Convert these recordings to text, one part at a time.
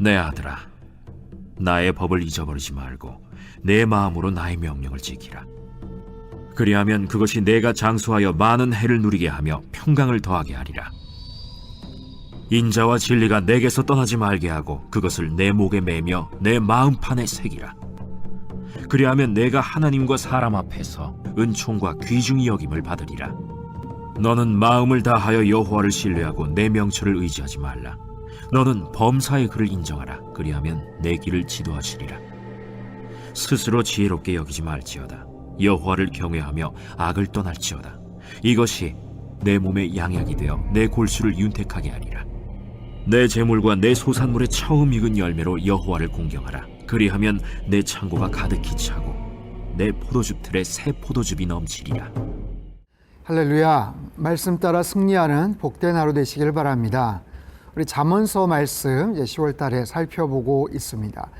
내 아들아, 나의 법을 잊어버리지 말고 내 마음으로 나의 명령을 지키라. 그리하면 그것이 내가 장수하여 많은 해를 누리게 하며 평강을 더하게 하리라. 인자와 진리가 내게서 떠나지 말게 하고 그것을 내 목에 매며 내 마음판에 새기라. 그리하면 내가 하나님과 사람 앞에서 은총과 귀중히 여김을 받으리라. 너는 마음을 다하여 여호와를 신뢰하고 내 명철을 의지하지 말라. 너는 범사의 그를 인정하라. 그리하면 내 길을 지도하시리라. 스스로 지혜롭게 여기지 말지어다. 여호와를 경외하며 악을 떠날지어다. 이것이 내 몸의 양약이 되어 내 골수를 윤택하게 하리라. 내 재물과 내 소산물의 처음 익은 열매로 여호와를 공경하라. 그리하면 내 창고가 가득히 차고 내 포도즙 틀에 새 포도즙이 넘치리라. 할렐루야. 말씀 따라 승리하는 복된 하루 되시길 바랍니다. 우리 잠언서 말씀 이제 10월 달에 살펴보고 있습니다.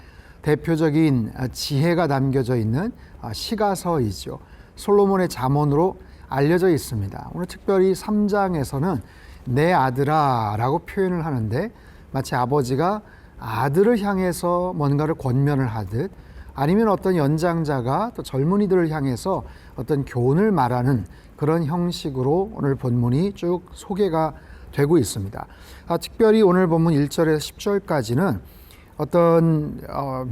대표적인 지혜가 담겨져 있는 시가서이죠. 솔로몬의 잠언으로 알려져 있습니다. 오늘 특별히 3장에서는 내 아들아 라고 표현을 하는데 마치 아버지가 아들을 향해서 뭔가를 권면을 하듯 아니면 어떤 연장자가 또 젊은이들을 향해서 어떤 교훈을 말하는 그런 형식으로 오늘 본문이 쭉 소개가 되고 있습니다. 특별히 오늘 본문 1절에서 10절까지는 어떤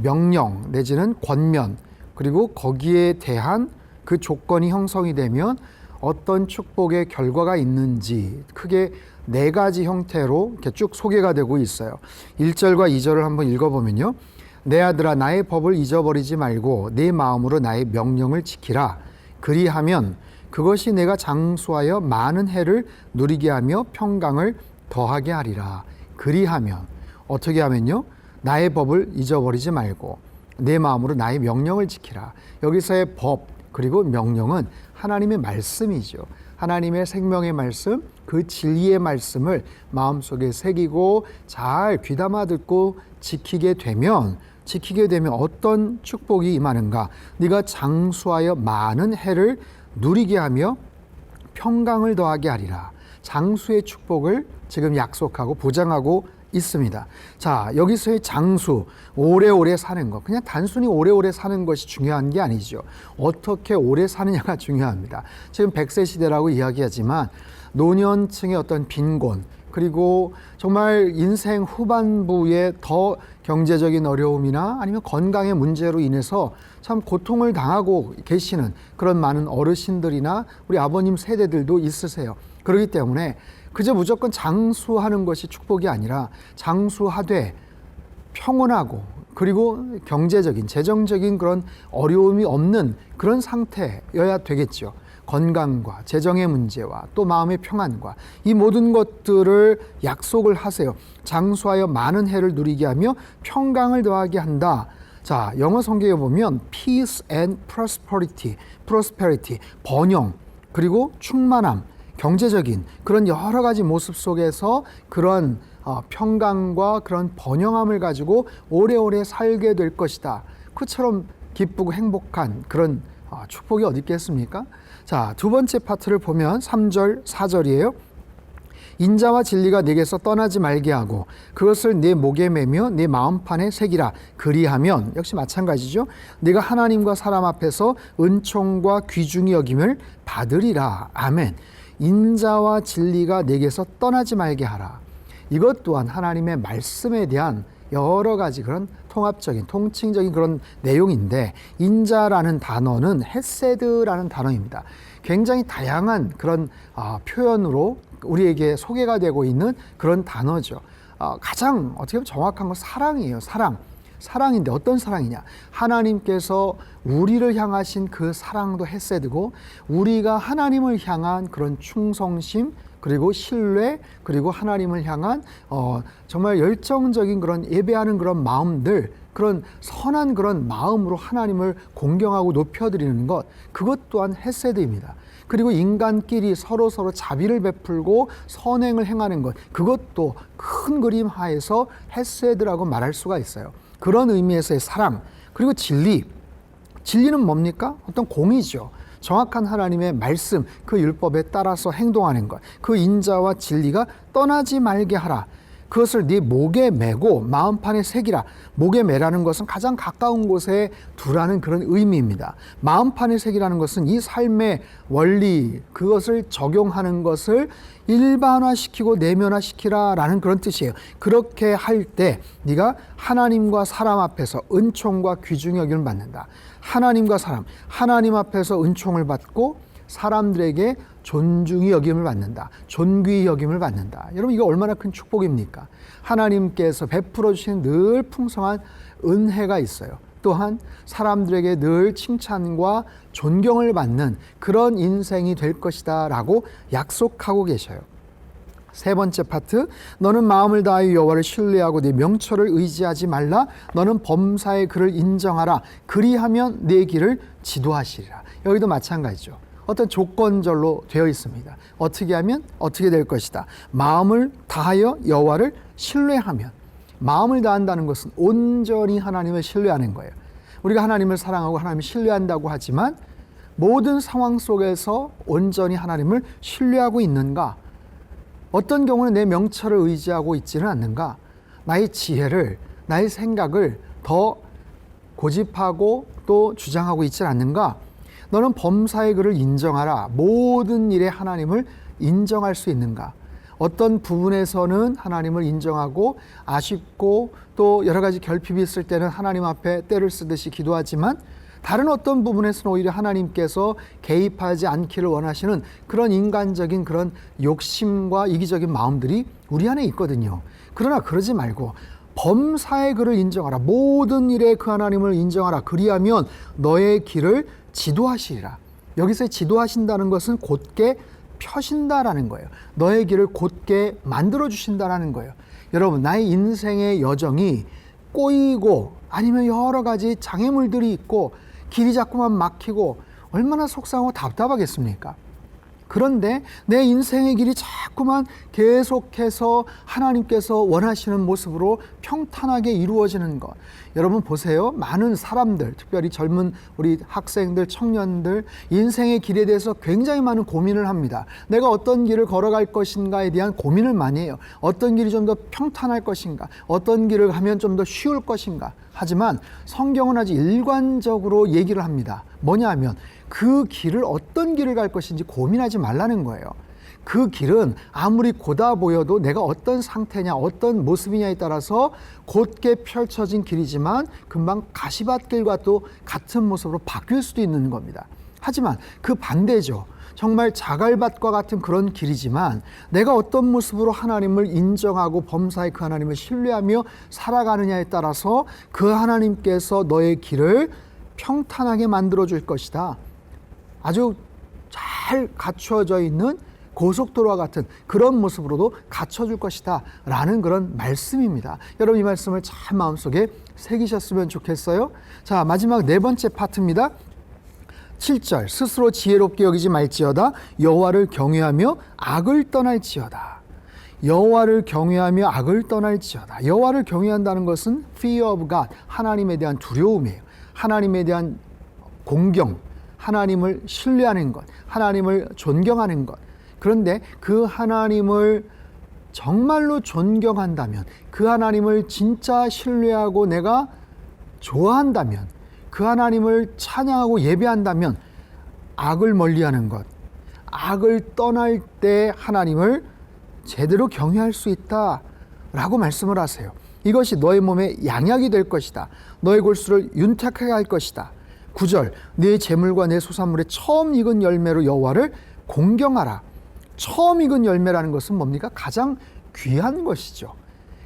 명령 내지는 권면 그리고 거기에 대한 그 조건이 형성이 되면 어떤 축복의 결과가 있는지 크게 4가지 형태로 이렇게 쭉 소개가 되고 있어요. 1절과 2절을 한번 읽어보면요. 내 아들아 나의 법을 잊어버리지 말고 내 마음으로 나의 명령을 지키라. 그리하면 그것이 내가 장수하여 많은 해를 누리게 하며 평강을 더하게 하리라. 그리하면 어떻게 하면요? 나의 법을 잊어버리지 말고 내 마음으로 나의 명령을 지키라. 여기서의 법 그리고 명령은 하나님의 말씀이죠. 하나님의 생명의 말씀, 그 진리의 말씀을 마음속에 새기고 잘 귀담아 듣고 지키게 되면 어떤 축복이 임하는가? 네가 장수하여 많은 해를 누리게 하며 평강을 더하게 하리라. 장수의 축복을 지금 약속하고 보장하고 있습니다. 자, 여기서의 장수, 오래오래 사는 것. 그냥 단순히 오래오래 사는 것이 중요한 게 아니죠. 어떻게 오래 사느냐가 중요합니다. 지금 100세 시대라고 이야기하지만 노년층의 어떤 빈곤, 그리고 정말 인생 후반부에 더 경제적인 어려움이나 아니면 건강의 문제로 인해서 참 고통을 당하고 계시는 그런 많은 어르신들이나 우리 아버님 세대들도 있으세요. 그렇기 때문에 그저 무조건 장수하는 것이 축복이 아니라 장수하되 평온하고 그리고 경제적인, 재정적인 그런 어려움이 없는 그런 상태여야 되겠죠. 건강과 재정의 문제와 또 마음의 평안과 이 모든 것들을 약속을 하세요. 장수하여 많은 해를 누리게 하며 평강을 더하게 한다. 자, 영어 성경에 보면 peace and prosperity, 번영, 그리고 충만함, 경제적인 그런 여러 가지 모습 속에서 그런 평강과 그런 번영함을 가지고 오래오래 살게 될 것이다. 그처럼 기쁘고 행복한 그런 축복이 어디 있겠습니까? 자, 두 번째 파트를 보면 3절, 4절이에요. 인자와 진리가 내게서 떠나지 말게 하고 그것을 내 목에 매며 내 마음판에 새기라. 그리하면 역시 마찬가지죠. 네가 하나님과 사람 앞에서 은총과 귀중히 여김을 받으리라. 아멘. 인자와 진리가 내게서 떠나지 말게 하라. 이것 또한 하나님의 말씀에 대한 여러 가지 그런 통합적인 통칭적인 그런 내용인데 인자라는 단어는 헤세드라는 단어입니다. 굉장히 다양한 그런 표현으로 우리에게 소개가 되고 있는 그런 단어죠. 가장 어떻게 보면 정확한 건 사랑이에요. 사랑인데 어떤 사랑이냐? 하나님께서 우리를 향하신 그 사랑도 헤세드고 우리가 하나님을 향한 그런 충성심 그리고 신뢰 그리고 하나님을 향한 정말 열정적인 그런 예배하는 그런 마음들 그런 선한 그런 마음으로 하나님을 공경하고 높여드리는 것 그것 또한 헤세드입니다. 그리고 인간끼리 서로 자비를 베풀고 선행을 행하는 것 그것도 큰 그림 하에서 헤세드라고 말할 수가 있어요. 그런 의미에서의 사랑 그리고 진리는 뭡니까? 어떤 공의죠. 정확한 하나님의 말씀 그 율법에 따라서 행동하는 것 그 인자와 진리가 떠나지 말게 하라. 그것을 네 목에 메고 마음판에 새기라. 목에 매라는 것은 가장 가까운 곳에 두라는 그런 의미입니다. 마음판에 새기라는 것은 이 삶의 원리, 그것을 적용하는 것을 일반화시키고 내면화시키라라는 그런 뜻이에요. 그렇게 할 때 네가 하나님과 사람 앞에서 은총과 귀중히 여김을 받는다. 하나님과 사람, 하나님 앞에서 은총을 받고 사람들에게 존중이 여김을 받는다. 존귀히 여김을 받는다. 여러분, 이거 얼마나 큰 축복입니까? 하나님께서 베풀어 주신 늘 풍성한 은혜가 있어요. 또한 사람들에게 늘 칭찬과 존경을 받는 그런 인생이 될 것이다 라고 약속하고 계셔요. 세 번째 파트, 너는 마음을 다하여 여호와를 신뢰하고 네 명철을 의지하지 말라. 너는 범사의 그를 인정하라. 그리하면 네 길을 지도하시리라. 여기도 마찬가지죠. 어떤 조건절로 되어 있습니다. 어떻게 하면 어떻게 될 것이다. 마음을 다하여 여호와를 신뢰하면, 마음을 다한다는 것은 온전히 하나님을 신뢰하는 거예요. 우리가 하나님을 사랑하고 하나님을 신뢰한다고 하지만 모든 상황 속에서 온전히 하나님을 신뢰하고 있는가? 어떤 경우는 내 명철을 의지하고 있지는 않는가? 나의 지혜를, 나의 생각을 더 고집하고 또 주장하고 있지 않는가? 너는 범사의 그를 인정하라. 모든 일에 하나님을 인정할 수 있는가? 어떤 부분에서는 하나님을 인정하고 아쉽고 또 여러 가지 결핍이 있을 때는 하나님 앞에 때를 쓰듯이 기도하지만 다른 어떤 부분에서는 오히려 하나님께서 개입하지 않기를 원하시는 그런 인간적인 그런 욕심과 이기적인 마음들이 우리 안에 있거든요. 그러나 그러지 말고 범사의 그를 인정하라. 모든 일에 그 하나님을 인정하라. 그리하면 너의 길을 지도하시리라. 여기서 지도하신다는 것은 곧게 펴신다라는 거예요. 너의 길을 곧게 만들어 주신다라는 거예요. 여러분, 나의 인생의 여정이 꼬이고 아니면 여러 가지 장애물들이 있고 길이 자꾸만 막히고 얼마나 속상하고 답답하겠습니까? 그런데 내 인생의 길이 자꾸만 계속해서 하나님께서 원하시는 모습으로 평탄하게 이루어지는 것. 여러분 보세요. 많은 사람들, 특별히 젊은 우리 학생들, 청년들, 인생의 길에 대해서 굉장히 많은 고민을 합니다. 내가 어떤 길을 걸어갈 것인가에 대한 고민을 많이 해요. 어떤 길이 좀 더 평탄할 것인가? 어떤 길을 가면 좀 더 쉬울 것인가? 하지만 성경은 아주 일관적으로 얘기를 합니다. 뭐냐 하면 그 길을 어떤 길을 갈 것인지 고민하지 말라는 거예요. 그 길은 아무리 고다 보여도 내가 어떤 상태냐 어떤 모습이냐에 따라서 곧게 펼쳐진 길이지만 금방 가시밭길과 또 같은 모습으로 바뀔 수도 있는 겁니다. 하지만 그 반대죠. 정말 자갈밭과 같은 그런 길이지만 내가 어떤 모습으로 하나님을 인정하고 범사의 그 하나님을 신뢰하며 살아가느냐에 따라서 그 하나님께서 너의 길을 평탄하게 만들어 줄 것이다. 아주 잘 갖춰져 있는 고속도로와 같은 그런 모습으로도 갖춰줄 것이다 라는 그런 말씀입니다. 여러분, 이 말씀을 잘 마음속에 새기셨으면 좋겠어요. 자, 마지막 네 번째 파트입니다. 7절, 스스로 지혜롭게 여기지 말지어다. 여호와를 경외하며 악을 떠날지어다. 여호와를 경외하며 악을 떠날지어다. 여호와를 경외한다는 것은 fear of God, 하나님에 대한 두려움이에요. 하나님에 대한 공경, 하나님을 신뢰하는 것, 하나님을 존경하는 것. 그런데 그 하나님을 정말로 존경한다면, 그 하나님을 진짜 신뢰하고 내가 좋아한다면, 그 하나님을 찬양하고 예배한다면 악을 멀리하는 것, 악을 떠날 때 하나님을 제대로 경외할 수 있다라고 말씀을 하세요. 이것이 너의 몸에 양약이 될 것이다. 너의 골수를 윤택하게 할 것이다. 9절, 네 재물과 내 소산물의 처음 익은 열매로 여호와를 공경하라. 처음 익은 열매라는 것은 뭡니까? 가장 귀한 것이죠.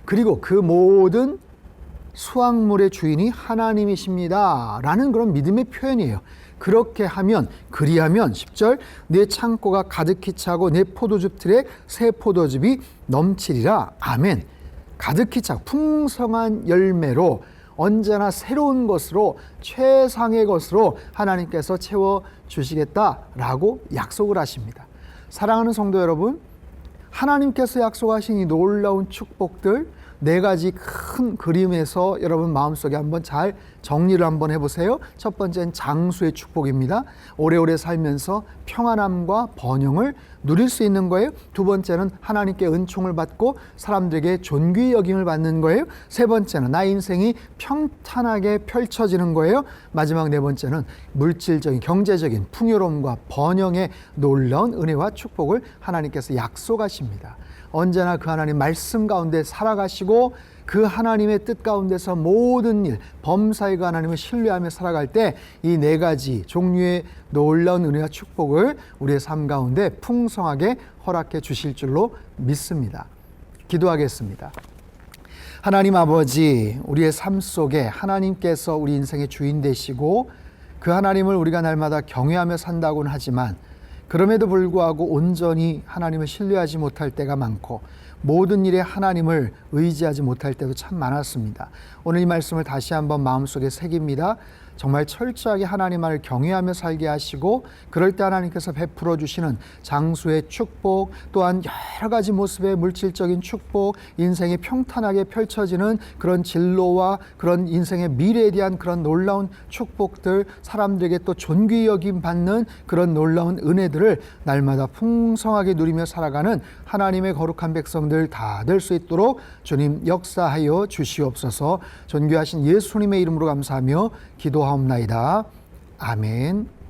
그리고 그 모든 수확물의 주인이 하나님이십니다 라는 그런 믿음의 표현이에요. 그렇게 하면, 그리하면 10절, 내 창고가 가득히 차고 내 포도즙 틀에 새 포도즙이 넘치리라. 아멘. 가득히 차, 풍성한 열매로 언제나 새로운 것으로, 최상의 것으로 하나님께서 채워주시겠다라고 약속을 하십니다. 사랑하는 성도 여러분, 하나님께서 약속하신 이 놀라운 축복들, 네 가지 큰 그림에서 여러분 마음속에 한번 잘 정리를 한번 해보세요. 첫 번째는 장수의 축복입니다. 오래오래 살면서 평안함과 번영을 누릴 수 있는 거예요. 두 번째는 하나님께 은총을 받고 사람들에게 존귀 여김을 받는 거예요. 세 번째는 나의 인생이 평탄하게 펼쳐지는 거예요. 마지막 네 번째는 물질적인 경제적인 풍요로움과 번영의 놀라운 은혜와 축복을 하나님께서 약속하십니다. 언제나 그 하나님 말씀 가운데 살아가시고 그 하나님의 뜻 가운데서 모든 일, 범사의 그 하나님을 신뢰하며 살아갈 때 이 네 가지 종류의 놀라운 은혜와 축복을 우리의 삶 가운데 풍성하게 허락해 주실 줄로 믿습니다. 기도하겠습니다. 하나님 아버지, 우리의 삶 속에 하나님께서 우리 인생의 주인 되시고 그 하나님을 우리가 날마다 경외하며 산다고는 하지만 그럼에도 불구하고 온전히 하나님을 신뢰하지 못할 때가 많고 모든 일에 하나님을 의지하지 못할 때도 참 많았습니다. 오늘 이 말씀을 다시 한번 마음속에 새깁니다. 정말 철저하게 하나님을 경외하며 살게 하시고 그럴 때 하나님께서 베풀어 주시는 장수의 축복, 또한 여러 가지 모습의 물질적인 축복, 인생이 평탄하게 펼쳐지는 그런 진로와 그런 인생의 미래에 대한 그런 놀라운 축복들, 사람들에게 또 존귀 여김 받는 그런 놀라운 은혜들을 날마다 풍성하게 누리며 살아가는 하나님의 거룩한 백성들 다 될 수 있도록 주님 역사하여 주시옵소서. 존귀하신 예수님의 이름으로 감사하며 기도하옵나이다. 아멘.